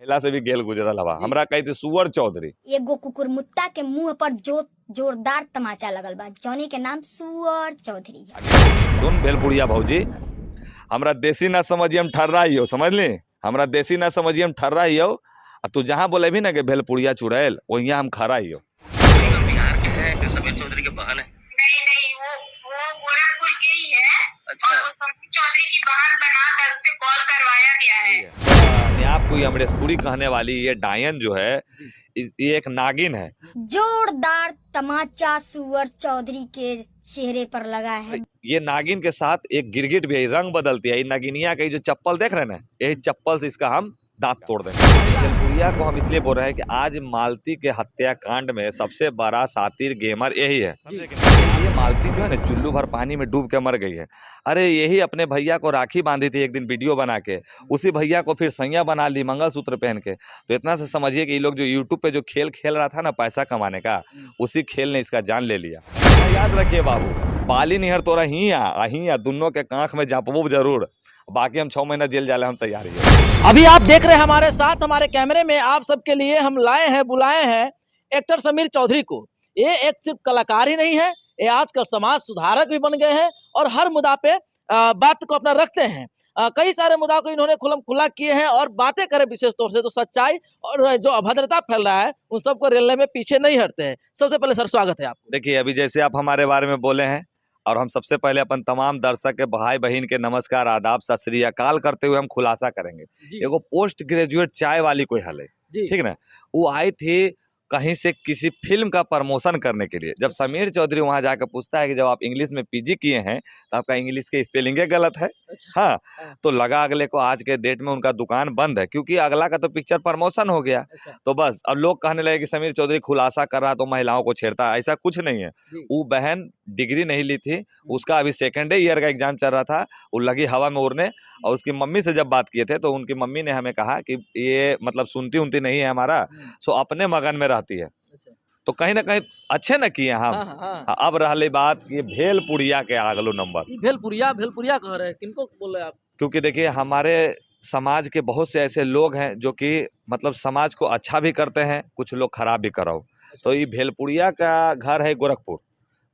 महिला से भी गेल गुजरल हवा। हमरा कही थी सुअर चौधरी। एगो कुकुरमुत्ता के मुंह पर जोरदार तमाचा लगल बा, जौनी के नाम सुअर चौधरी है। सुन भेलपुरिया भौजी, हमरा देसी ना समझिए हम ठर्रा ही हो, समझ ली? हमरा देसी ना समझिए हम ठर्रा ही हो। तू जहाँ बोले भी ना कि भेलपुरिया चुड़ैल, वहीं हम खरा ही हो। बिहार के हैं कि समीर चौधरी के बहन है? नहीं, वो गोरखपुर के ही है। अच्छा। और वो समीर चौधरी की बहन बनाकर उसे कॉल करवाया गया है। अपने आप को अमरेशपुरी कहने वाली ये डायन जो है, ये एक नागिन है। जोरदार तमाचा सुअर चौधरी के चेहरे पर लगा है। ये नागिन के साथ एक गिरगिट भी है, रंग बदलती है। नागिनिया का जो चप्पल देख रहे हैं ना, यही चप्पल से इसका हम दांत तोड़ देंगे। भेलपुरिया को हम इसलिए बोल रहे हैं कि आज मालती के हत्याकांड में सबसे बड़ा सातिर गेमर यही है। ये मालती जो है ना, चुल्लू भर पानी में डूब के मर गई है। अरे यही अपने भैया को राखी बांधी थी एक दिन वीडियो बना के, उसी भैया को फिर सैया बना ली मंगलसूत्र पहन के। तो इतना से समझिए कि ये लोग जो यूट्यूब पे जो खेल खेल रहा था ना पैसा कमाने का, उसी खेल ने इसका जान ले लिया। याद रखिए बाबू, बाली निहर तोरा ही दोनों के कांख में जापबो जरूर। बाकी हम 6 महीना जेल जाले हम तैयार है। अभी आप देख रहे हैं हमारे साथ, हमारे कैमरे में आप सबके लिए हम बुलाए हैं एक्टर समीर चौधरी को। ये एक सिर्फ कलाकार ही नहीं है, ये आजकल समाज सुधारक भी बन गए हैं और हर मुद्दा पे बात को अपना रखते हैं। कई सारे मुद्दा को इन्होंने खुलम खुला किए हैं और बातें करें विशेष तौर से तो सच्चाई और जो अभद्रता फैल रहा है उन सबको रेलने में पीछे नहीं हटते हैं। सबसे पहले सर स्वागत है आपको। देखिए, अभी जैसे आप हमारे बारे में बोले हैं, और हम सबसे पहले अपन तमाम दर्शक के भाई बहन के नमस्कार आदाब सत श्री अकाल करते हुए हम खुलासा करेंगे। एगो पोस्ट ग्रेजुएट चाय वाली कोई हल है, ठीक ना, वो आई थी कहीं से किसी फिल्म का प्रमोशन करने के लिए। जब समीर चौधरी वहां जाकर पूछता है कि जब आप इंग्लिश में पीजी किए हैं तो आपका इंग्लिश के स्पेलिंग गलत है। अच्छा। हाँ, तो लगा अगले को आज के डेट में उनका दुकान बंद है, क्योंकि अगला का तो पिक्चर प्रमोशन हो गया। अच्छा। तो बस अब लोग कहने लगे कि समीर चौधरी खुलासा कर रहा तो महिलाओं को छेड़ता है। ऐसा कुछ नहीं है। वो बहन डिग्री नहीं ली थी, उसका अभी 2nd ईयर का एग्जाम चल रहा था, वो लगी हवा में उड़ने। और उसकी मम्मी से जब बात किए थे तो उनकी मम्मी ने हमें कहा कि ये मतलब सुनती उनती नहीं है हमारा, सो अपने मगन में रहती है। तो कहीं ना कहीं अच्छे न किए हम। हाँ। अब रही बात कि भेलपुरिया के आगलो नंबर। भेलपुरिया कह रहे हैं, किनको बोल रहे हैं आप? क्योंकि देखिए, हमारे समाज के बहुत से ऐसे लोग हैं जो कि मतलब समाज को अच्छा भी करते हैं, कुछ लोग खराब भी करो। तो ये भेलपुरिया का घर है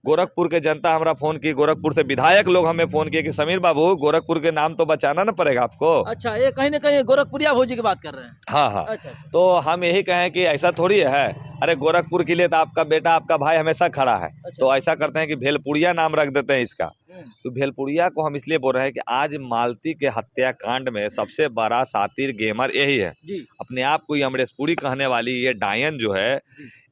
गोरखपुर के जनता हमरा फोन की, गोरखपुर से विधायक लोग हमें फोन किए कि समीर बाबू, गोरखपुर के नाम तो बचाना ना पड़ेगा आपको। अच्छा, ये कहीं ना कहीं गोरखपुरिया भौजी की बात कर रहे हैं। हाँ। अच्छा। तो हम यही कहें कि ऐसा थोड़ी है, अरे गोरखपुर के लिए तो आपका बेटा आपका भाई हमेशा खड़ा है। अच्छा। तो ऐसा करते हैं कि भेलपुरिया नाम रख देते हैं इसका। तो भेलपुरिया को हम इसलिए बोल रहे हैं कि आज मालती के हत्याकांड में सबसे बड़ा सातिर गेमर यही है। अपने आप को अमरेशपुरी कहने वाली ये डायन जो है,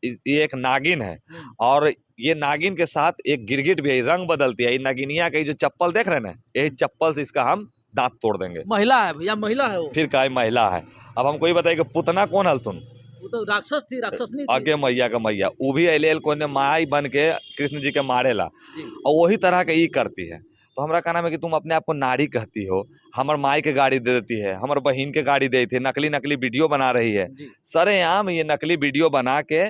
ये एक नागिन है। और ये नागिन के साथ एक गिरगिट भी है, रंग बदलती है। नागिनिया का जो चप्पल देख रहे हैं ना, यही चप्पल से इसका हम दांत तोड़ देंगे। महिला है भैया, महिला है वो। फिर का महिला है। अब हमको ये बताइए कि पुतना कौन हल सुन? वो तो राक्षस थी, राक्षस नहीं थी। आगे मैया का मैया, वो भी अल को माई बन के कृष्ण जी के मारेला, और वही तरह के ई करती है। तो हमरा कहना है कि तुम अपने आप को नारी कहती हो, हमार माई के गाड़ी दे देती है, हमार बहन के गाड़ी देती है, नकली वीडियो बना रही है। सरेआम ये नकली वीडियो बना के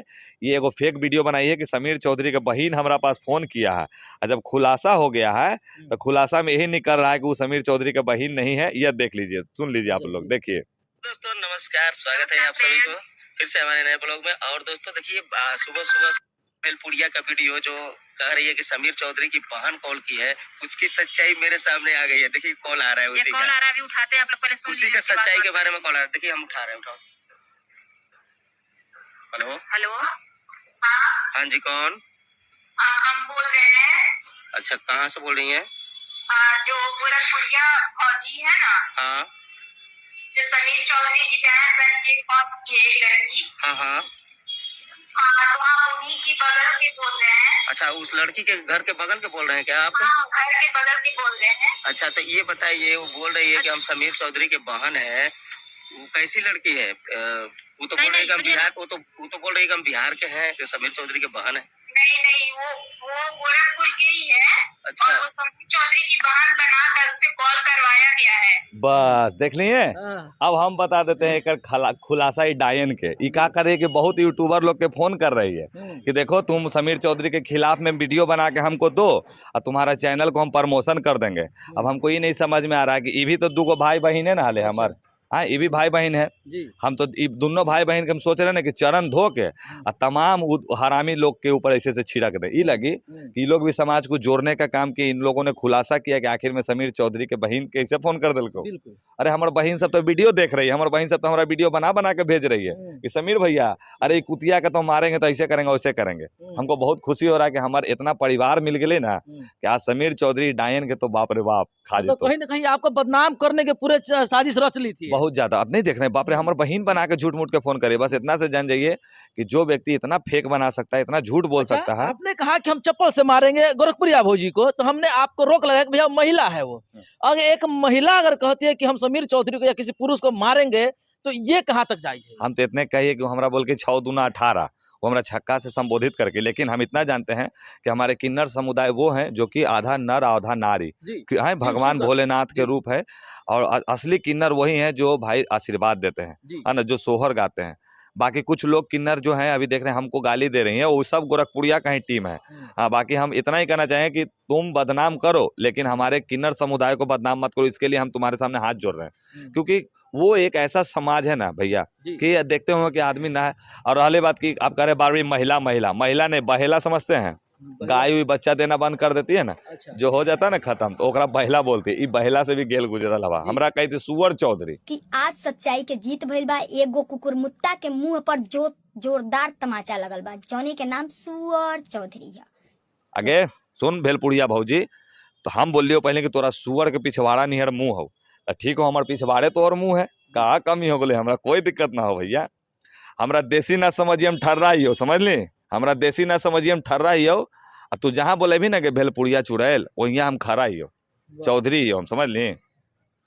ये एगो फेक वीडियो बनाई है कि समीर चौधरी के बहन हमारा पास फोन किया है। और जब खुलासा हो गया है तो खुलासा में यही निकल रहा है कि वो समीर चौधरी के बहन नहीं है। यह देख लीजिए, सुन लीजिए आप लोग, देखिए। दोस्तों नमस्कार, स्वागत है आप सभी को फिर से हमारे नए ब्लॉग में। और दोस्तों देखिए, सुबह भेलपुरिया का वीडियो जो कह रही है कि समीर चौधरी की बहन कॉल की है, उसकी सच्चाई मेरे सामने आ गई है। देखिए कॉल आ रहा है, उसी का अभी उठाते हैं, आप लोग पहले सुन उसी का सच्चाई के बारे में कॉल आ रहा है। देखिए हम उठा रहे हैं, उठाओ। हेलो। हाँ जी, कौन? हम बोल रहे हैं। अच्छा, कहाँ से बोल रही हैं? जो गोरखपुरिया फौजी है ना, हाँ, जो समीर चौधरी की बहन बन के कॉल की है एक लड़की। हाँ। तो हम उन्हीं की बगल के बोल रहे हैं। अच्छा, उस लड़की के घर के बगल के बोल रहे हैं क्या आप? हाँ, घर के बगल के बोल रहे हैं। अच्छा, तो ये बताइए, वो बोल रही है कि हम समीर चौधरी के बहन है, वो कैसी लड़की है? वो तो बोल रही है कि हम बिहार, वो तो बोल रही है कि हम बिहार के हैं, जो समीर चौधरी के बहन है। नहीं, वो गोरखपुर के ही है। अच्छा। और वो समीर चौधरी की बहन बनाकर उसे कॉल करवाया गया है। बस देख लिए। अब हम बता देते हैं एक खुलासा ही डायन के। ई का करे कि बहुत यूट्यूबर लोग के फोन कर रही है कि देखो तुम समीर चौधरी के खिलाफ में वीडियो बना के हमको दो और तुम्हारा चैनल को हम प्रमोशन कर देंगे। अब हमको ये नहीं समझ में आ रहा है कि ये भी तो 2 भाई बहन है ना हले हमार। हाँ ये भी भाई बहन है। जी हम तो दोनों भाई बहन के हम सोच रहे हैं ना कि चरण धो के और तमाम हरामी लोग के ऊपर ऐसे से छिड़क दे। ये लगी कि ये लोग भी समाज को जोड़ने का काम किए। इन लोगों ने खुलासा किया कि आखिर में समीर चौधरी के बहन कैसे फोन कर दिल को। बिल्कुल। अरे हमारे बहन सब तो वीडियो देख रही है, हमारे बहन सब तो हमारा वीडियो बना बना के भेज रही है कि समीर भैया अरे ये कुतिया का तो मारेंगे तो ऐसे करेंगे वैसे करेंगे। हमको बहुत खुशी हो रहा है कि हमारे इतना परिवार मिल गए ना कि आज समीर चौधरी डायन के तो बाप रे बाप खा तो जेतो। कहीं ना कहीं आपको बदनाम करने के पूरे साजिश रच ली थी। बहुत ज्यादा आप नहीं देख रहे हैं, बाप रे हमारे बहन बना के झूठ मूठ के फोन करे। बस इतना से जान जाइए कि जो व्यक्ति इतना फेक बना सकता है, इतना झूठ बोल सकता है। आपने कहा कि हम चप्पल से मारेंगे गोरखपुरिया भौजी को, तो हमने आपको रोक लगाया कि भैया महिला है वो। अगर एक महिला अगर कहती है कि हम समीर चौधरी को या किसी पुरुष को मारेंगे तो ये कहाँ तक जायज है? हम तो इतने कहिए कि हमारा बोल के 6 दूना 18 वो हमारा छक्का से संबोधित करके, लेकिन हम इतना जानते हैं कि हमारे किन्नर समुदाय वो हैं जो कि आधा नर आधा नारी हैं, भगवान भोलेनाथ के रूप है। और असली किन्नर वही हैं जो भाई आशीर्वाद देते हैं, है ना, जो सोहर गाते हैं। बाकी कुछ लोग किन्नर जो हैं अभी देख रहे हैं हमको गाली दे रही हैं, वो सब गोरखपुरिया का ही टीम है। हाँ बाकी हम इतना ही कहना चाहें कि तुम बदनाम करो लेकिन हमारे किन्नर समुदाय को बदनाम मत करो। इसके लिए हम तुम्हारे सामने हाथ जोड़ रहे हैं, क्योंकि वो एक ऐसा समाज है ना भैया कि देखते हो कि आदमी ना है। और रहले बात की आप कह रहे बार महिला महिला महिला ने बहेला समझते हैं, गाय हुई बच्चा देना बंद कर देती है ना, जो हो जाता है ना खत्म, तो ओकरा बहला बोलती है। बहला से भी गेल गुजरल हवा। हमरा कही थी सुअर चौधरी कि आज सच्चाई के जीत भइल बा। एगो कुकुरमुत्ता के मुंह पर जोरदार तमाचा लगल बा, जौनी के नाम सुअर चौधरी है। आगे सुन भेलपुरिया भौजी, तो हम बोलियो पहले कि तोरा सुअर के पिछवाड़ा निहर मुंह हो, ठीक हो हमारे पिछवाड़े तो और मुंह है, कहा कमी हो बोले हमरा कोई दिक्कत ना हो भैया। हमरा देसी ना समझिए हम ठर्रा ही हो, समझ ली, हमरा देसी ना समझिए हम ठर्रा ही हो। तू जहाँ बोले भी ना कि भेलपुरिया चुड़ैल, वहीं हम खरा ही हो, चौधरी ही हो, हम समझ ली।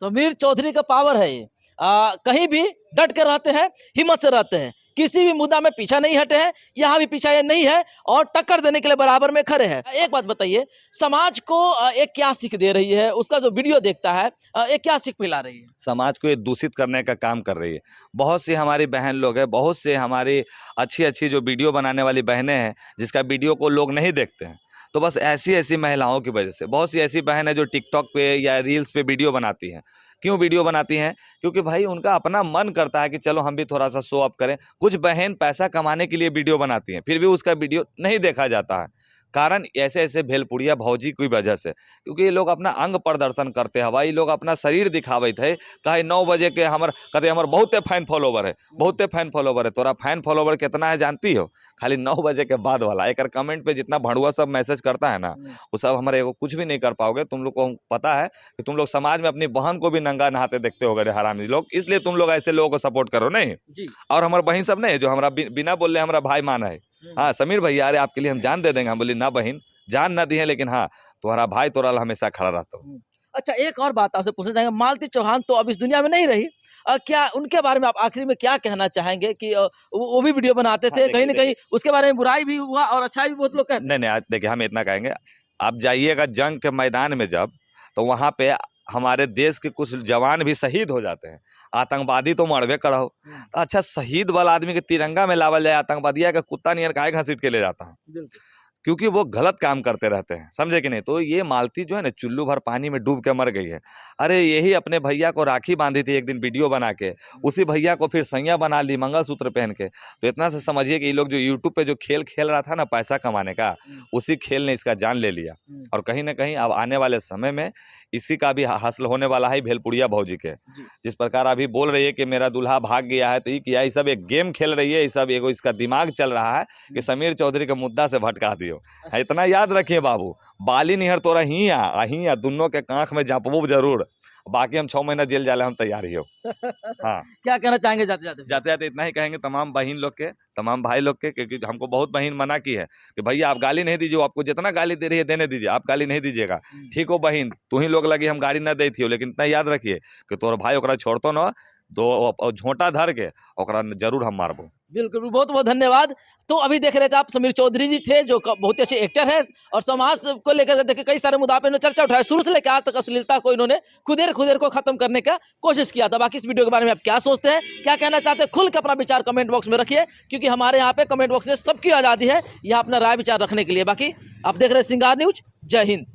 समीर चौधरी का पावर है ये। कहीं भी डट कर रहते हैं, हिम्मत से रहते हैं, किसी भी मुद्दा में पीछा नहीं हटे हैं, यहाँ भी पीछा ये नहीं है और टक्कर देने के लिए बराबर में खड़े हैं। एक बात बताइए, समाज को एक क्या सीख दे रही है, उसका जो वीडियो देखता है एक क्या सीख मिला रही है? समाज को ये दूषित करने का काम कर रही है। बहुत सी हमारी बहन लोग हैं, बहुत से हमारी अच्छी अच्छी जो वीडियो बनाने वाली बहनें हैं जिसका वीडियो को लोग नहीं देखते हैं। तो बस ऐसी ऐसी महिलाओं की वजह से बहुत सी ऐसी बहन है जो टिकटॉक पे या रील्स पे वीडियो बनाती हैं। क्यों वीडियो बनाती हैं? क्योंकि भाई उनका अपना मन करता है कि चलो हम भी थोड़ा सा शो अप करें। कुछ बहन पैसा कमाने के लिए वीडियो बनाती हैं, फिर भी उसका वीडियो नहीं देखा जाता है। कारण ऐसे ऐसे भेलपुरिया भौजी की वजह से, क्योंकि ये लोग अपना अंग प्रदर्शन करते हैं, ये लोग अपना शरीर दिखावे थे। कहे 9 बजे के कहते हमारे बहुते फैन फॉलोवर है, बहुते फैन फॉलोवर है। तोरा फैन फॉलोवर कितना है जानती हो? खाली 9 बजे के बाद वाला। एक कमेंट पे जितना भड़ुआ सब मैसेज करता है ना, वो सब हमारे कुछ भी नहीं कर पाओगे। तुम लोग को पता है कि तुम लोग समाज में अपनी बहन को भी नंगा नहाते देखते हो हरामी लोग, इसलिए तुम लोग ऐसे लोगों को सपोर्ट करो नहीं। और हमारे बहन सब नहीं जो हमारा बिना बोले हमारा भाई माना है। हाँ समीर भैया अरे आपके लिए हम जान दे देंगे। हम बोली ना बहन जान ना दी है, लेकिन हाँ तुम्हारा भाई तोरा हमेशा खड़ा रहता हूँ। अच्छा एक और बात आपसे पूछना चाहेंगे, मालती चौहान तो अब इस दुनिया में नहीं रही, क्या उनके बारे में आप आखिरी में क्या कहना चाहेंगे कि वो भी वीडियो बनाते थे, कहीं ना कहीं उसके बारे में बुराई भी हुआ और अच्छाई भी बहुत लोग कहते हैं। नहीं देखिए हम इतना कहेंगे, आप जाइएगा जंग के मैदान में जब, तो वहाँ पे हमारे देश के कुछ जवान भी शहीद हो जाते हैं। आतंकवादी तो मरबे करो, तो अच्छा शहीद वाला आदमी के तिरंगा में लावल जाए, आतंकवादिया का कुत्ता नियर काहे घसीट के ले जाता है? क्योंकि वो गलत काम करते रहते हैं, समझे कि नहीं। तो ये मालती जो है ना चुल्लू भर पानी में डूब के मर गई है। अरे यही अपने भैया को राखी बांधी थी एक दिन वीडियो बना के, उसी भैया को फिर सैया बना ली मंगलसूत्र पहन के। तो इतना से समझिए कि ये लोग जो यूट्यूब पे जो खेल खेल रहा था ना पैसा कमाने का, उसी खेल ने इसका जान ले लिया। और कहीं ना कहीं अब आने वाले समय में इसी का भी हासिल होने वाला है भेलपुरिया भौजी के। जिस प्रकार अभी बोल रही है कि मेरा दूल्हा भाग गया है, तो ये किया, ये सब एक गेम खेल रही है, ये सब एगो इसका दिमाग चल रहा है कि समीर चौधरी के मुद्दा से भटका दियो। इतना याद रखिए बाबू, बाली निहर तोरा ही दोनों के कांख में जापबू जरूर। बाकी हम 6 महीना जेल जाले हम तैयार ही हो। हाँ क्या कहना चाहेंगे जाते जाते? जाते जाते इतना ही कहेंगे तमाम बहन लोग के, तमाम भाई लोग के, क्योंकि हमको बहुत बहन मना की है कि भैया आप गाली नहीं दीजिए, आपको जितना गाली दे रही है देने दीजिए, आप गाली नहीं दीजिएगा। ठीक हो बहन, तू ही लोग लगी हम गाली ना दी थी, लेकिन इतना याद रखिए कि तोर भाई ओकरा छोड़तो न दो झोंटा धर के ओकरा जरूर हम मारबो। बिल्कुल, बहुत बहुत धन्यवाद। तो अभी देख रहे थे आप समीर चौधरी जी थे जो बहुत अच्छे एक्टर हैं और समाज को लेकर देखे कई सारे मुद्दों पे इन्होंने चर्चा उठाया। शुरू से लेकर आज तक अश्लीलता को इन्होंने खुदेर को खत्म करने का कोशिश किया था। बाकी इस वीडियो के बारे में आप क्या सोचते हैं, क्या कहना चाहते हैं, खुल के अपना विचार कमेंट बॉक्स में रखिए, क्योंकि हमारे यहाँ पे कमेंट बॉक्स में सबकी आज़ादी है यहाँ अपना राय विचार रखने के लिए। बाकी आप देख रहे हैं सिंगार न्यूज। जय हिंद।